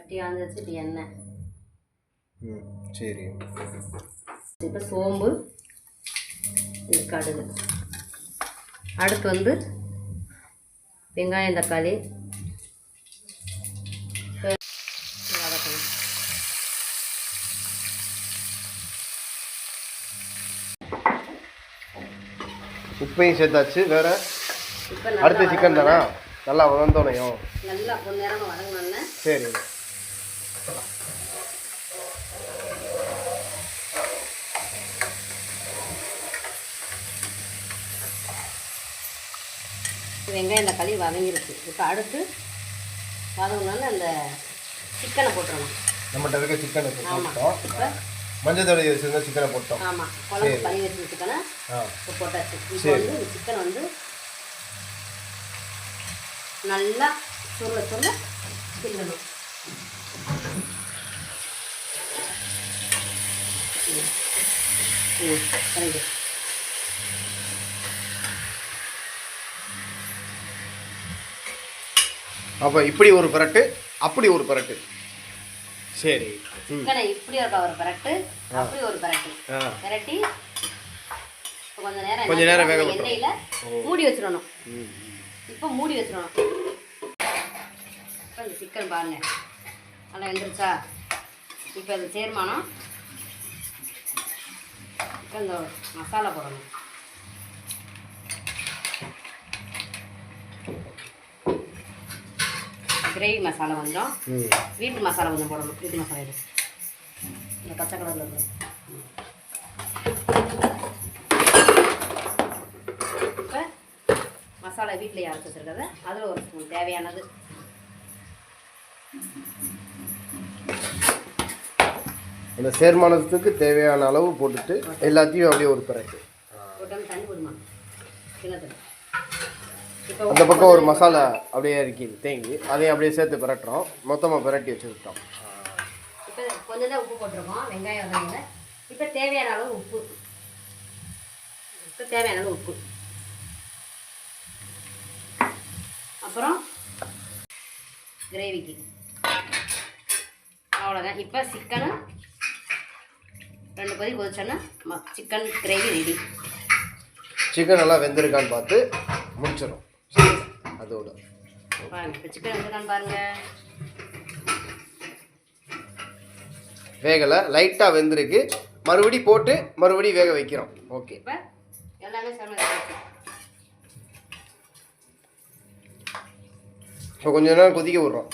சட்டி ஆந்து வச்சுட்டு எண்ணெய். சரி. இப்போ சோம்பு, கடுகு. அடுத்து வந்து வெங்காயம் தக்காளி வதக்கணும். உப்பையும் சேர்த்தாச்சு. வேற அடுத்து சிக்கன் தானா? நல்லா வதந்தோனையும் நல்லா கொஞ்ச நேரம் வதங்கினோன்னே. சரி. வெங்காயம் தக்காளி வதங்கிருச்சு. இப்போ அடுத்து வதங்கினோன்னு அந்த சிக்கனை போட்டுறணும். நம்மகிட்ட இருக்க சிக்கனை போட்டோம். இப்போ மஞ்சள் தடவி வச்சுருந்தா சிக்கனை போட்டோம். ஆமாம், குழம்பு பண்ணி வச்சு சிக்கனை இப்போ போட்டாச்சு. இப்போ வந்து இந்த சிக்கன் வந்து நல்லா சுருள சுருள கிண்டணும். கரெக்டு. அப்போ இப்படி ஒரு பரட்டு, அப்படி ஒரு பரட்டு. சரி. சிக்கனை இப்படி ஒரு பரட்டு, அப்படி ஒரு பரட்டு பரட்டி கொஞ்ச நேரம் வேக எண்ணெயில் மூடி வச்சிடணும். இப்போ மூடி வச்சிடணும். இப்போ இந்த சிக்கன் பாருங்க நல்லா வெந்துருச்சா? இப்போ அது சேர்மானம். இப்போ இந்த மசாலா போடணும். கிரேவி மசாலா கொஞ்சம், வீட்டு மசாலா கொஞ்சம் போடணும். வீட்டு மசாலா இது இந்த பச்சை கலரில் இருக்குது. இப்போ மசாலா வீட்டில் அரைச்சி வச்சுருக்கிறத அதில் ஒரு ஸ்பூன் தேவையானது. அந்த சேர்மானத்துக்கு தேவையான அளவு போட்டுட்டு எல்லாத்தையும் அப்படியே ஒரு பரட்டு போட்டாலும் தண்ணி போடுமா கிணத்துல. அந்த பக்கம் ஒரு மசாலா அப்படியே இருக்குது தேங்கி, அதையும் அப்படியே சேர்த்து பரட்டுறோம். மொத்தமாக பரட்டி வச்சுக்கிட்டோம். இப்போ கொஞ்சம் தான் உப்பு போட்டிருக்கோம் வெங்காயம் வதங்கல. இப்போ தேவையான அளவு உப்பு. இப்போ தேவையான அளவு உப்பு. அப்புறம் கிரேவிக்கு அவ்வளோதான். இப்போ சிக்கனு 2 கொதி கொதிச்சோன்னா சிக்கன் கிரேவி ரெடி. சிக்கன் நல்லா வெந்திருக்கான்னு பார்த்து முடிச்சிடும். அதோட பாருங்க, இப்போ சிக்கன் வெந்திருக்கான்னு பாருங்க. வேகலை, லைட்டாக வெந்திருக்கு. மறுபடி போட்டு மறுபடி வேக வைக்கிறோம். ஓகே. இப்போ எல்லாமே சமையல். இப்போ கொஞ்ச நேரம் கொதிக்க விட்றோம்.